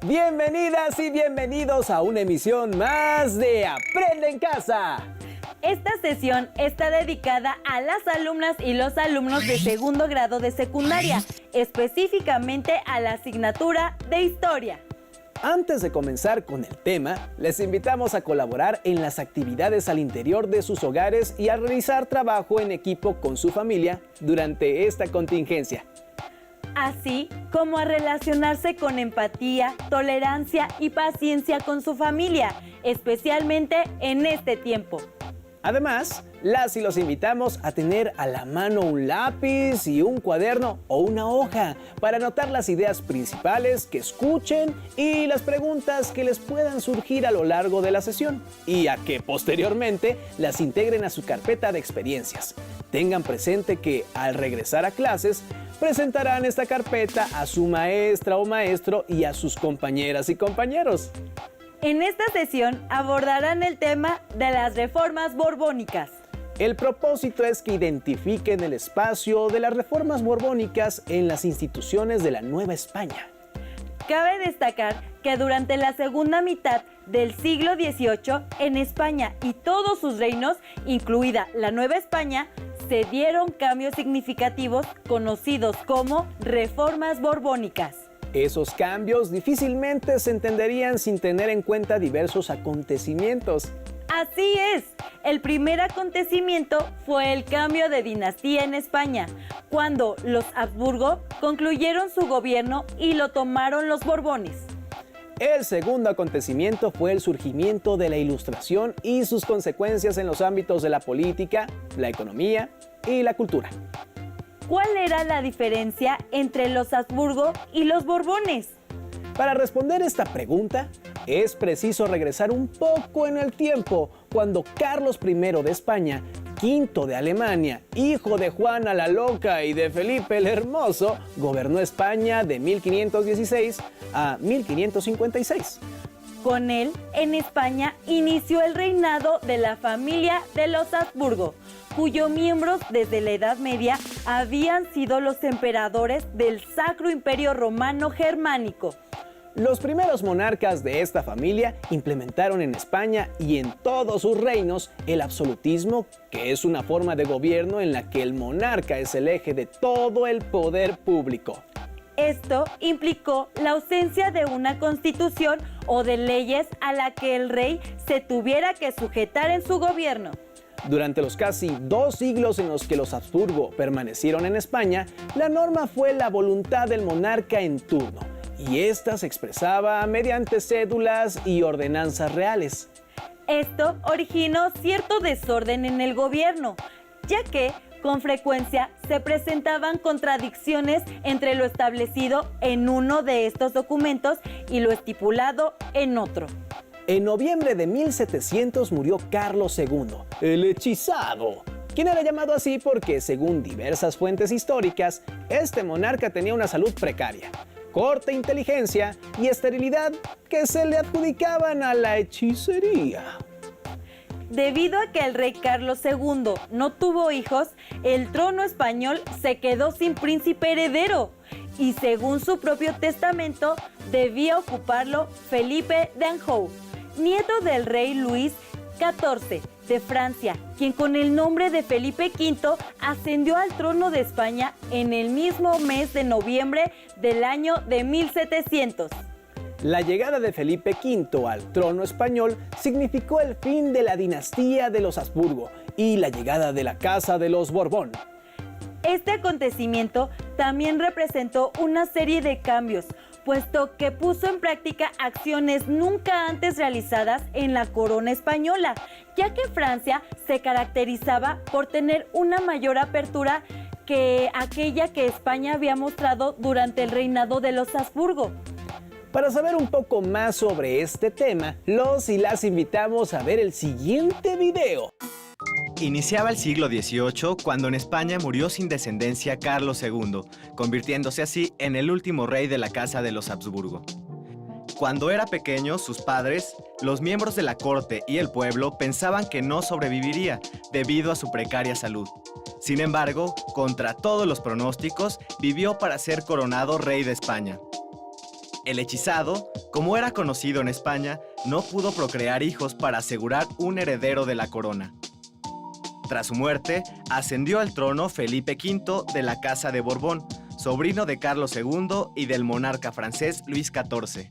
Bienvenidas y bienvenidos a una emisión más de Aprende en Casa. Esta sesión está dedicada a las alumnas y los alumnos de segundo grado de secundaria, específicamente a la asignatura de Historia. Antes de comenzar con el tema, les invitamos a colaborar en las actividades al interior de sus hogares y a realizar trabajo en equipo con su familia durante esta contingencia. Así como a relacionarse con empatía, tolerancia y paciencia con su familia, especialmente en este tiempo. Además, las y los invitamos a tener a la mano un lápiz y un cuaderno o una hoja para anotar las ideas principales que escuchen y las preguntas que les puedan surgir a lo largo de la sesión y a que posteriormente las integren a su carpeta de experiencias. Tengan presente que al regresar a clases presentarán esta carpeta a su maestra o maestro y a sus compañeras y compañeros. En esta sesión abordarán el tema de las reformas borbónicas. El propósito es que identifiquen el espacio de las reformas borbónicas en las instituciones de la Nueva España. Cabe destacar que durante la segunda mitad del siglo XVIII, en España y todos sus reinos, incluida la Nueva España, se dieron cambios significativos conocidos como reformas borbónicas. Esos cambios difícilmente se entenderían sin tener en cuenta diversos acontecimientos. Así es, el primer acontecimiento fue el cambio de dinastía en España, cuando los Habsburgo concluyeron su gobierno y lo tomaron los Borbones. El segundo acontecimiento fue el surgimiento de la Ilustración y sus consecuencias en los ámbitos de la política, la economía y la cultura. ¿Cuál era la diferencia entre los Habsburgo y los Borbones? Para responder esta pregunta, es preciso regresar un poco en el tiempo, cuando Carlos I de España, V de Alemania, hijo de Juana la Loca y de Felipe el Hermoso, gobernó España de 1516 a 1556. Con él, en España, inició el reinado de la familia de los Habsburgo, cuyos miembros desde la Edad Media habían sido los emperadores del Sacro Imperio Romano Germánico. Los primeros monarcas de esta familia implementaron en España y en todos sus reinos el absolutismo, que es una forma de gobierno en la que el monarca es el eje de todo el poder público. Esto implicó la ausencia de una constitución o de leyes a la que el rey se tuviera que sujetar en su gobierno. Durante los casi 2 siglos en los que los Habsburgo permanecieron en España, la norma fue la voluntad del monarca en turno, y esta se expresaba mediante cédulas y ordenanzas reales. Esto originó cierto desorden en el gobierno, ya que con frecuencia se presentaban contradicciones entre lo establecido en uno de estos documentos y lo estipulado en otro. En noviembre de 1700 murió Carlos II, el hechizado, quien era llamado así porque, según diversas fuentes históricas, este monarca tenía una salud precaria, corta inteligencia y esterilidad que se le adjudicaban a la hechicería. Debido a que el rey Carlos II no tuvo hijos, el trono español se quedó sin príncipe heredero y, según su propio testamento, debía ocuparlo Felipe de Anjou, nieto del rey Luis XIV de Francia, quien con el nombre de Felipe V ascendió al trono de España en el mismo mes de noviembre del año de 1700. La llegada de Felipe V al trono español significó el fin de la dinastía de los Habsburgo y la llegada de la Casa de los Borbón. Este acontecimiento también representó una serie de cambios, puesto que puso en práctica acciones nunca antes realizadas en la corona española, ya que Francia se caracterizaba por tener una mayor apertura que aquella que España había mostrado durante el reinado de los Habsburgo. Para saber un poco más sobre este tema, los y las invitamos a ver el siguiente video. Iniciaba el siglo XVIII cuando en España murió sin descendencia Carlos II, convirtiéndose así en el último rey de la casa de los Habsburgo. Cuando era pequeño, sus padres, los miembros de la corte y el pueblo pensaban que no sobreviviría debido a su precaria salud. Sin embargo, contra todos los pronósticos, vivió para ser coronado rey de España. El hechizado, como era conocido en España, no pudo procrear hijos para asegurar un heredero de la corona. Tras su muerte, ascendió al trono Felipe V de la Casa de Borbón, sobrino de Carlos II y del monarca francés Luis XIV.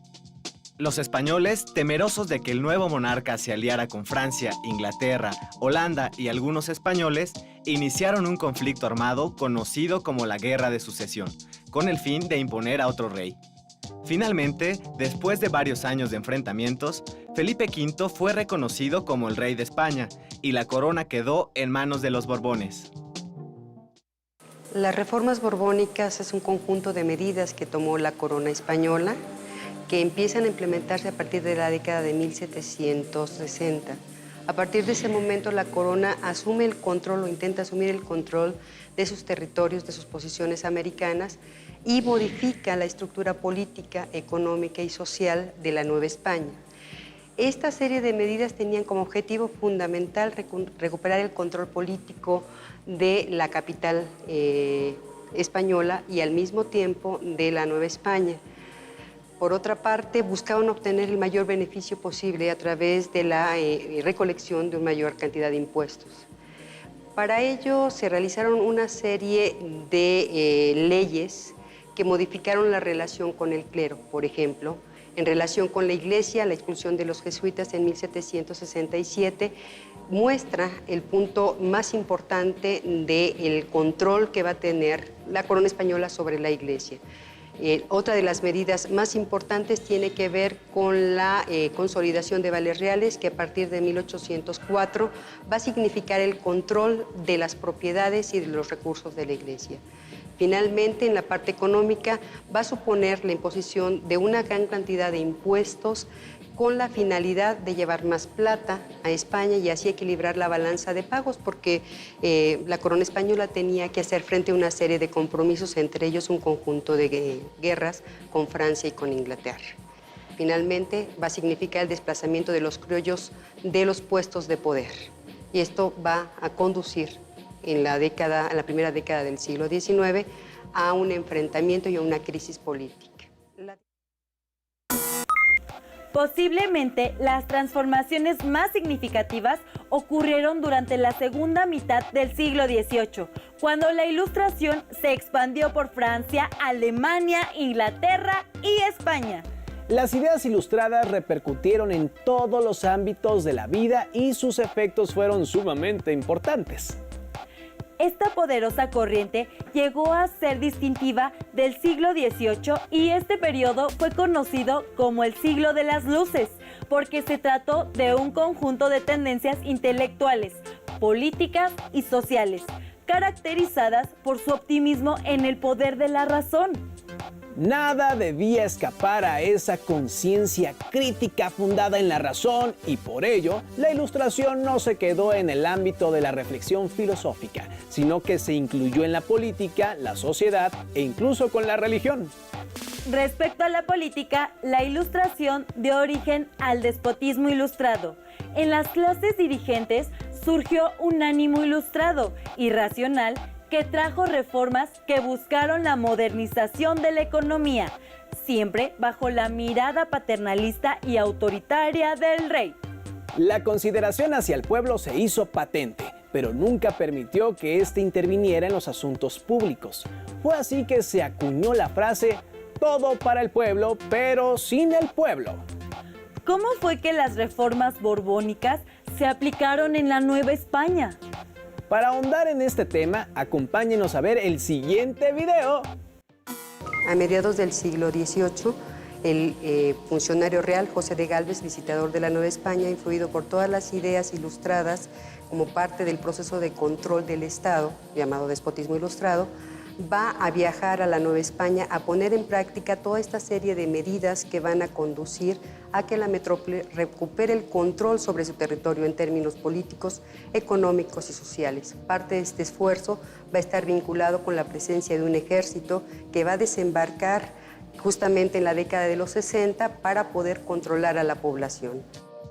Los españoles, temerosos de que el nuevo monarca se aliara con Francia, Inglaterra, Holanda y algunos españoles, iniciaron un conflicto armado conocido como la Guerra de Sucesión, con el fin de imponer a otro rey. Finalmente, después de varios años de enfrentamientos, Felipe V fue reconocido como el rey de España y la corona quedó en manos de los Borbones. Las reformas borbónicas es un conjunto de medidas que tomó la corona española que empiezan a implementarse a partir de la década de 1760. A partir de ese momento la corona asume el control o intenta asumir el control de sus territorios, de sus posiciones americanas y modifica la estructura política, económica y social de la Nueva España. Esta serie de medidas tenían como objetivo fundamental recuperar el control político de la capital española y al mismo tiempo de la Nueva España. Por otra parte, buscaban obtener el mayor beneficio posible a través de la recolección de una mayor cantidad de impuestos. Para ello se realizaron una serie de leyes que modificaron la relación con el clero. Por ejemplo, en relación con la Iglesia, la expulsión de los jesuitas en 1767 muestra el punto más importante del control que va a tener la corona española sobre la Iglesia. Otra de las medidas más importantes tiene que ver con la consolidación de vales reales, que a partir de 1804 va a significar el control de las propiedades y de los recursos de la Iglesia. Finalmente, en la parte económica, va a suponer la imposición de una gran cantidad de impuestos con la finalidad de llevar más plata a España y así equilibrar la balanza de pagos, porque la corona española tenía que hacer frente a una serie de compromisos, entre ellos un conjunto de guerras con Francia y con Inglaterra. Finalmente, va a significar el desplazamiento de los criollos de los puestos de poder. Y esto va a conducir en la primera década del siglo XIX a un enfrentamiento y a una crisis política. Posiblemente las transformaciones más significativas ocurrieron durante la segunda mitad del siglo XVIII, cuando la Ilustración se expandió por Francia, Alemania, Inglaterra y España. Las ideas ilustradas repercutieron en todos los ámbitos de la vida y sus efectos fueron sumamente importantes. Esta poderosa corriente llegó a ser distintiva del siglo XVIII y este periodo fue conocido como el siglo de las luces, porque se trató de un conjunto de tendencias intelectuales, políticas y sociales, caracterizadas por su optimismo en el poder de la razón. Nada debía escapar a esa conciencia crítica fundada en la razón y por ello la Ilustración no se quedó en el ámbito de la reflexión filosófica, sino que se incluyó en la política, la sociedad e incluso con la religión. Respecto a la política, la Ilustración dio origen al despotismo ilustrado. En las clases dirigentes surgió un ánimo ilustrado y racional que trajo reformas que buscaron la modernización de la economía, siempre bajo la mirada paternalista y autoritaria del rey. La consideración hacia el pueblo se hizo patente, pero nunca permitió que éste interviniera en los asuntos públicos. Fue así que se acuñó la frase "todo para el pueblo, pero sin el pueblo". ¿Cómo fue que las reformas borbónicas se aplicaron en la Nueva España? Para ahondar en este tema, acompáñenos a ver el siguiente video. A mediados del siglo XVIII, el funcionario real José de Gálvez, visitador de la Nueva España, influido por todas las ideas ilustradas como parte del proceso de control del Estado, llamado despotismo ilustrado, va a viajar a la Nueva España a poner en práctica toda esta serie de medidas que van a conducir a que la metrópoli recupere el control sobre su territorio en términos políticos, económicos y sociales. Parte de este esfuerzo va a estar vinculado con la presencia de un ejército que va a desembarcar justamente en la década de los 60 para poder controlar a la población.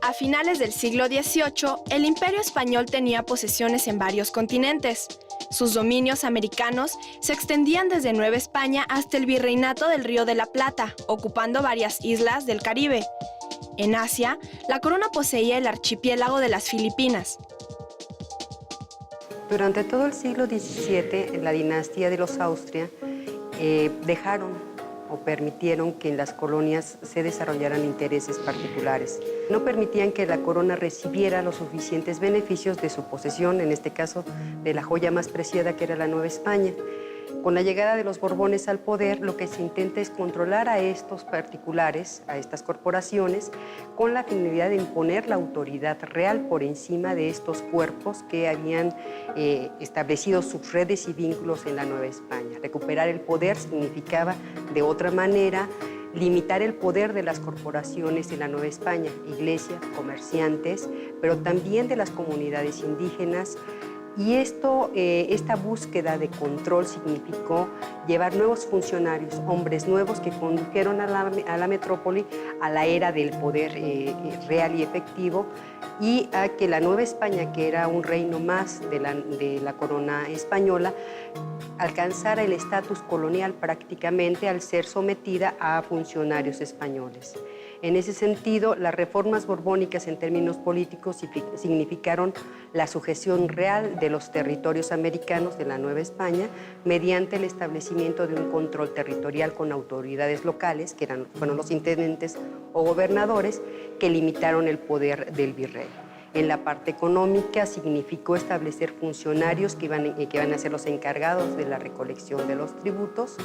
A finales del siglo XVIII, el Imperio Español tenía posesiones en varios continentes. Sus dominios americanos se extendían desde Nueva España hasta el Virreinato del Río de la Plata, ocupando varias islas del Caribe. En Asia, la corona poseía el archipiélago de las Filipinas. Durante todo el siglo XVII, la dinastía de los Austria dejaron o permitieron que en las colonias se desarrollaran intereses particulares. No permitían que la corona recibiera los suficientes beneficios de su posesión, en este caso de la joya más preciada que era la Nueva España. Con la llegada de los Borbones al poder, lo que se intenta es controlar a estos particulares, a estas corporaciones, con la finalidad de imponer la autoridad real por encima de estos cuerpos que habían establecido sus redes y vínculos en la Nueva España. Recuperar el poder significaba, de otra manera, limitar el poder de las corporaciones en la Nueva España, iglesia, comerciantes, pero también de las comunidades indígenas. Y esta búsqueda de control significó llevar nuevos funcionarios, hombres nuevos que condujeron a la metrópoli a la era del poder real y efectivo, y a que la Nueva España, que era un reino más de la corona española, alcanzara el estatus colonial prácticamente al ser sometida a funcionarios españoles. En ese sentido, las reformas borbónicas en términos políticos significaron la sujeción real de los territorios americanos de la Nueva España mediante el establecimiento de un control territorial con autoridades locales, que fueron los intendentes o gobernadores, que limitaron el poder del virrey. En la parte económica significó establecer funcionarios que iban a ser los encargados de la recolección de los tributos,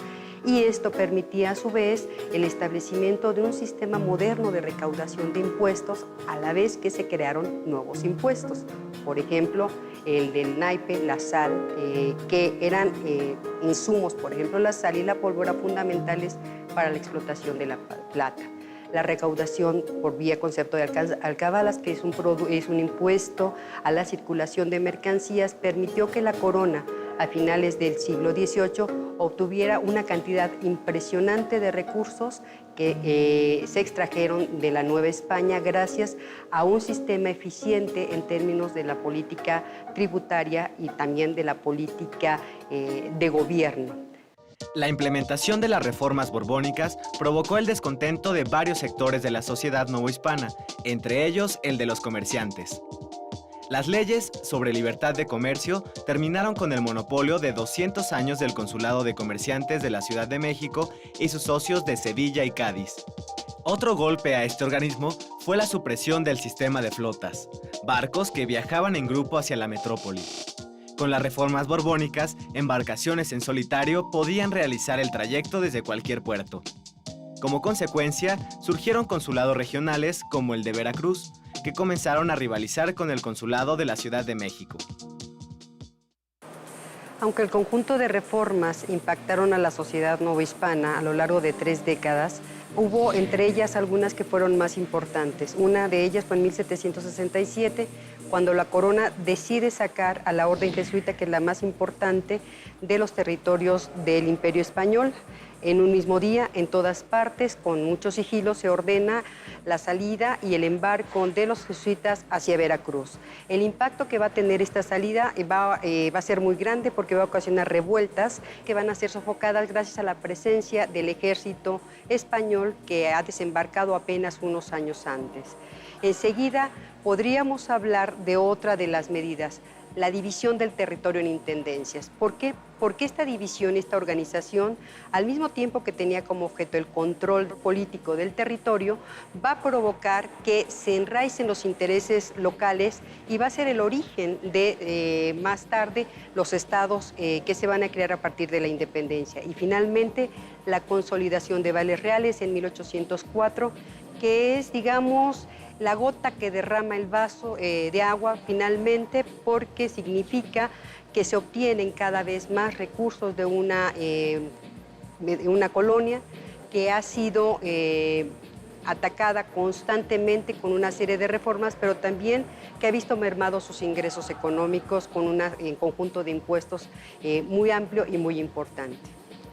y esto permitía a su vez el establecimiento de un sistema moderno de recaudación de impuestos, a la vez que se crearon nuevos impuestos. Por ejemplo, el del naipe, la sal, que eran insumos, por ejemplo, la sal y la pólvora fundamentales para la explotación de la plata. La recaudación por vía concepto de alcabalas, que es un impuesto a la circulación de mercancías, permitió que la corona, a finales del siglo XVIII, obtuviera una cantidad impresionante de recursos que se extrajeron de la Nueva España gracias a un sistema eficiente en términos de la política tributaria y también de la política de gobierno. La implementación de las reformas borbónicas provocó el descontento de varios sectores de la sociedad novohispana, entre ellos el de los comerciantes. Las leyes sobre libertad de comercio terminaron con el monopolio de 200 años del Consulado de Comerciantes de la Ciudad de México y sus socios de Sevilla y Cádiz. Otro golpe a este organismo fue la supresión del sistema de flotas, barcos que viajaban en grupo hacia la metrópoli. Con las reformas borbónicas, embarcaciones en solitario podían realizar el trayecto desde cualquier puerto. Como consecuencia, surgieron consulados regionales como el de Veracruz, que comenzaron a rivalizar con el consulado de la Ciudad de México. Aunque el conjunto de reformas impactaron a la sociedad novohispana a lo largo de 3 décadas, hubo entre ellas algunas que fueron más importantes. Una de ellas fue en 1767, cuando la corona decide sacar a la orden jesuita, que es la más importante de los territorios del Imperio Español. En un mismo día, en todas partes, con mucho sigilo, se ordena la salida y el embarco de los jesuitas hacia Veracruz. El impacto que va a tener esta salida va a ser muy grande, porque va a ocasionar revueltas que van a ser sofocadas gracias a la presencia del ejército español, que ha desembarcado apenas unos años antes. Enseguida podríamos hablar de otra de las medidas, la división del territorio en intendencias. ¿Por qué? Porque esta división, esta organización, al mismo tiempo que tenía como objeto el control político del territorio, va a provocar que se enraicen los intereses locales y va a ser el origen de, más tarde, los estados que se van a crear a partir de la independencia. Y finalmente, la consolidación de vales reales en 1804, que es, digamos, la gota que derrama el vaso de agua finalmente, porque significa que se obtienen cada vez más recursos de una colonia que ha sido atacada constantemente con una serie de reformas, pero también que ha visto mermados sus ingresos económicos con un conjunto de impuestos muy amplio y muy importante.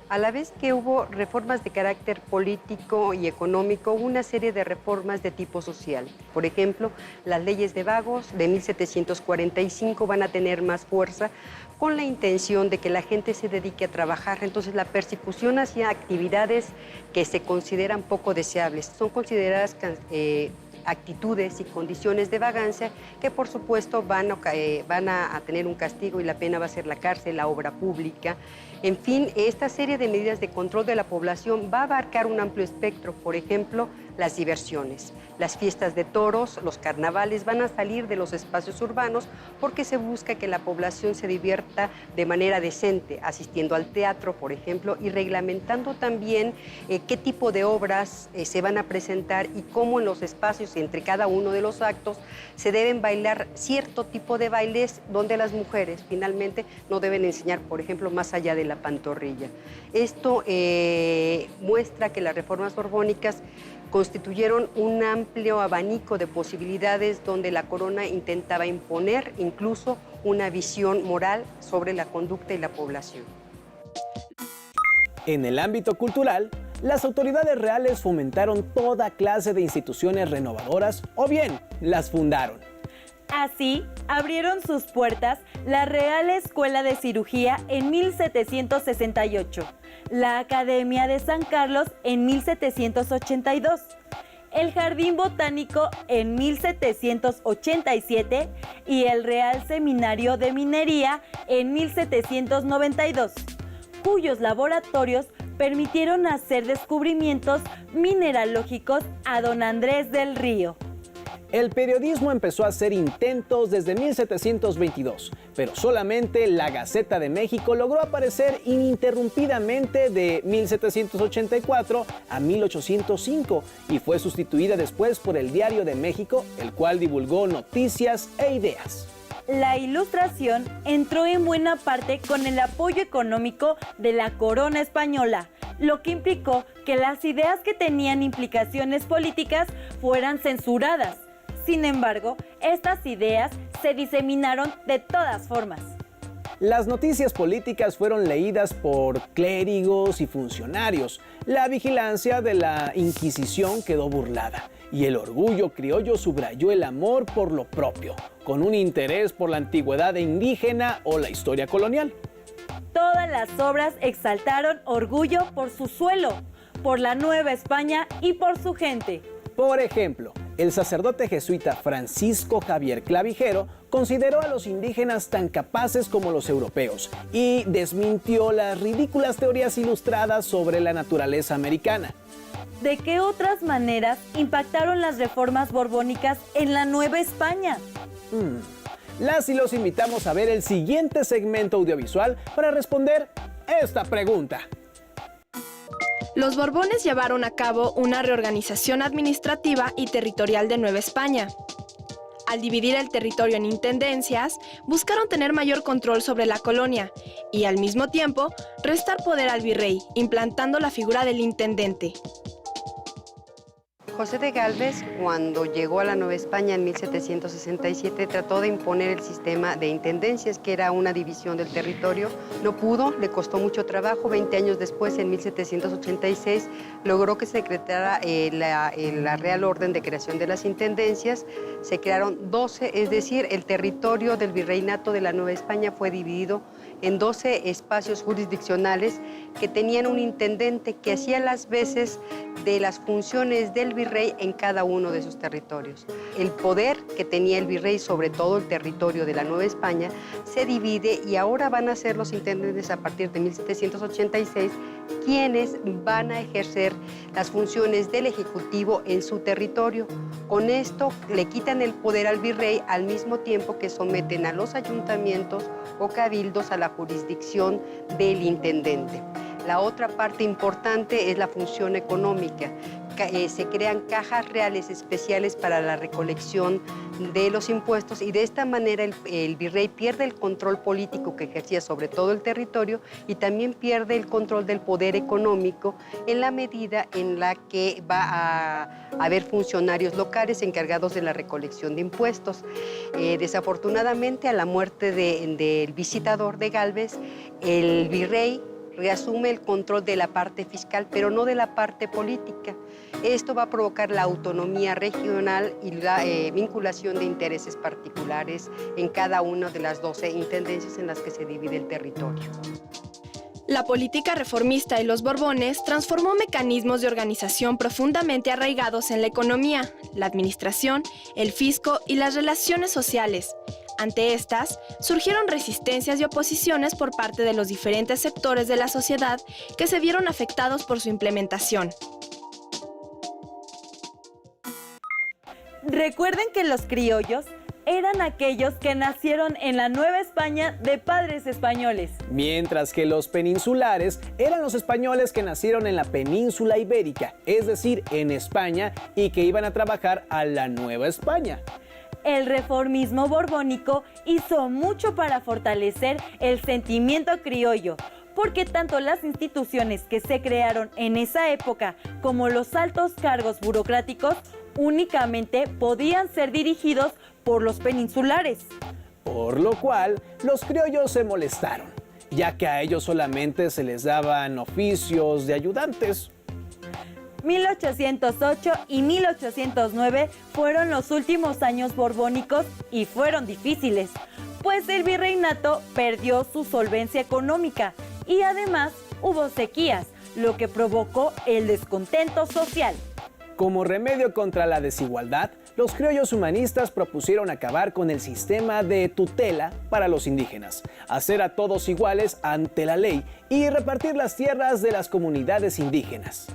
A la vez que hubo reformas de carácter político y económico, hubo una serie de reformas de tipo social. Por ejemplo, las leyes de vagos de 1745 van a tener más fuerza con la intención de que la gente se dedique a trabajar. Entonces, la persecución hacia actividades que se consideran poco deseables son consideradas actitudes y condiciones de vagancia que por supuesto van a tener un castigo y la pena va a ser la cárcel, la obra pública. En fin, esta serie de medidas de control de la población va a abarcar un amplio espectro. Por ejemplo, las diversiones, las fiestas de toros, los carnavales van a salir de los espacios urbanos porque se busca que la población se divierta de manera decente, asistiendo al teatro, por ejemplo, y reglamentando también qué tipo de obras se van a presentar y cómo en los espacios entre cada uno de los actos se deben bailar cierto tipo de bailes donde las mujeres finalmente no deben enseñar, por ejemplo, más allá de la pantorrilla. Esto muestra que las reformas borbónicas constituyeron un amplio abanico de posibilidades donde la corona intentaba imponer incluso una visión moral sobre la conducta y la población. En el ámbito cultural, las autoridades reales fomentaron toda clase de instituciones renovadoras o bien las fundaron. Así, abrieron sus puertas la Real Escuela de Cirugía en 1768, la Academia de San Carlos en 1782, el Jardín Botánico en 1787 y el Real Seminario de Minería en 1792, cuyos laboratorios permitieron hacer descubrimientos mineralógicos a don Andrés del Río. El periodismo empezó a hacer intentos desde 1722, pero solamente la Gaceta de México logró aparecer ininterrumpidamente de 1784 a 1805 y fue sustituida después por el Diario de México, el cual divulgó noticias e ideas. La Ilustración entró en buena parte con el apoyo económico de la corona española, lo que implicó que las ideas que tenían implicaciones políticas fueran censuradas. Sin embargo, estas ideas se diseminaron de todas formas. Las noticias políticas fueron leídas por clérigos y funcionarios. La vigilancia de la Inquisición quedó burlada y el orgullo criollo subrayó el amor por lo propio, con un interés por la antigüedad indígena o la historia colonial. Todas las obras exaltaron orgullo por su suelo, por la Nueva España y por su gente. Por ejemplo, el sacerdote jesuita Francisco Javier Clavijero consideró a los indígenas tan capaces como los europeos y desmintió las ridículas teorías ilustradas sobre la naturaleza americana. ¿De qué otras maneras impactaron las reformas borbónicas en la Nueva España? Las y los invitamos a ver el siguiente segmento audiovisual para responder esta pregunta. Los Borbones llevaron a cabo una reorganización administrativa y territorial de Nueva España. Al dividir el territorio en intendencias, buscaron tener mayor control sobre la colonia y, al mismo tiempo, restar poder al virrey, implantando la figura del intendente. José de Gálvez, cuando llegó a la Nueva España en 1767, trató de imponer el sistema de intendencias, que era una división del territorio. No pudo, le costó mucho trabajo. 20 años después, en 1786, logró que se decretara la Real Orden de Creación de las Intendencias. Se crearon 12, es decir, el territorio del virreinato de la Nueva España fue dividido en 12 espacios jurisdiccionales que tenían un intendente que hacía las veces de las funciones del virrey en cada uno de sus territorios. El poder que tenía el virrey sobre todo el territorio de la Nueva España se divide y ahora van a ser los intendentes a partir de 1786 quienes van a ejercer las funciones del Ejecutivo en su territorio. Con esto le quitan el poder al virrey al mismo tiempo que someten a los ayuntamientos o cabildos a la jurisdicción del intendente. La otra parte importante es la función económica. Se crean cajas reales especiales para la recolección de los impuestos y de esta manera el virrey pierde el control político que ejercía sobre todo el territorio y también pierde el control del poder económico en la medida en la que va a haber funcionarios locales encargados de la recolección de impuestos. Desafortunadamente, a la muerte del visitador de Gálvez, el virrey reasume el control de la parte fiscal, pero no de la parte política. Esto va a provocar la autonomía regional y la vinculación de intereses particulares en cada una de las 12 intendencias en las que se divide el territorio. La política reformista de los Borbones transformó mecanismos de organización profundamente arraigados en la economía, la administración, el fisco y las relaciones sociales. Ante estas, surgieron resistencias y oposiciones por parte de los diferentes sectores de la sociedad que se vieron afectados por su implementación. Recuerden que los criollos eran aquellos que nacieron en la Nueva España de padres españoles. Mientras que los peninsulares eran los españoles que nacieron en la península ibérica, es decir, en España, y que iban a trabajar a la Nueva España. El reformismo borbónico hizo mucho para fortalecer el sentimiento criollo, porque tanto las instituciones que se crearon en esa época como los altos cargos burocráticos únicamente podían ser dirigidos por los peninsulares. Por lo cual, los criollos se molestaron, ya que a ellos solamente se les daban oficios de ayudantes. 1808 y 1809 fueron los últimos años borbónicos y fueron difíciles, pues el virreinato perdió su solvencia económica y además hubo sequías, lo que provocó el descontento social. Como remedio contra la desigualdad, los criollos humanistas propusieron acabar con el sistema de tutela para los indígenas, hacer a todos iguales ante la ley y repartir las tierras de las comunidades indígenas.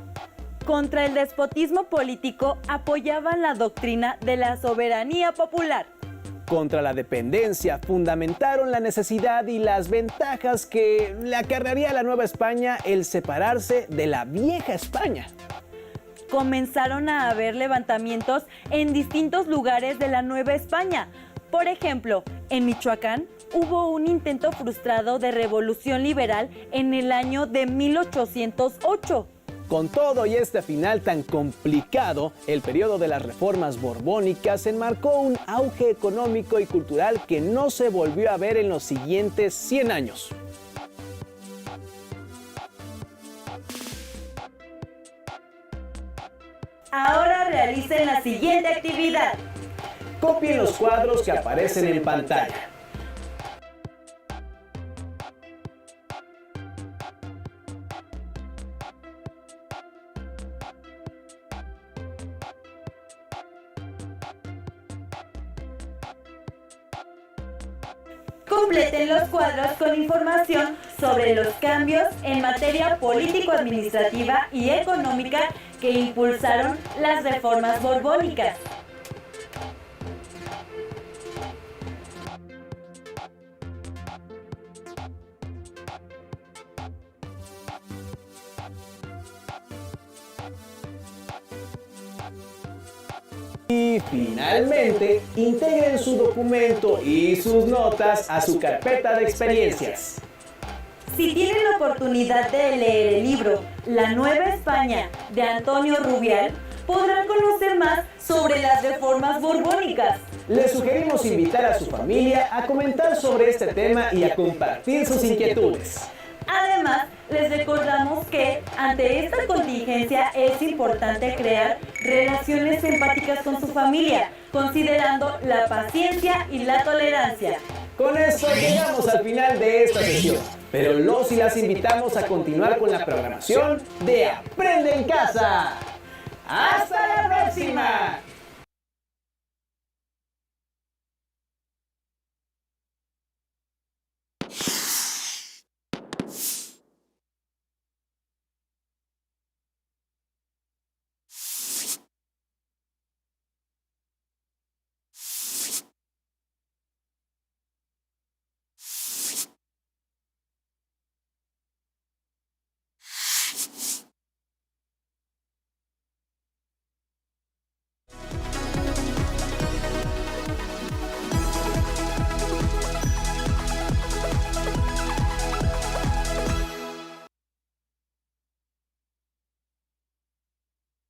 Contra el despotismo político apoyaban la doctrina de la soberanía popular. Contra la dependencia fundamentaron la necesidad y las ventajas que le acarrearía a la Nueva España el separarse de la Vieja España. Comenzaron a haber levantamientos en distintos lugares de la Nueva España. Por ejemplo, en Michoacán hubo un intento frustrado de revolución liberal en el año de 1808. Con todo y este final tan complicado, el periodo de las reformas borbónicas enmarcó un auge económico y cultural que no se volvió a ver en los siguientes 100 años. Ahora realicen la siguiente actividad. Copien los cuadros que aparecen en pantalla. Completen los cuadros con información sobre los cambios en materia político-administrativa y económica que impulsaron las reformas borbónicas. Y finalmente, integren su documento y sus notas a su carpeta de experiencias. Si tienen la oportunidad de leer el libro La Nueva España de Antonio Rubial, podrán conocer más sobre las reformas borbónicas. Les sugerimos invitar a su familia a comentar sobre este tema y a compartir sus inquietudes. Además, les recordamos que ante esta contingencia es importante crear relaciones empáticas con su familia, considerando la paciencia y la tolerancia. Con esto llegamos al final de esta sesión, pero los y las invitamos a continuar con la programación de Aprende en Casa. ¡Hasta la próxima!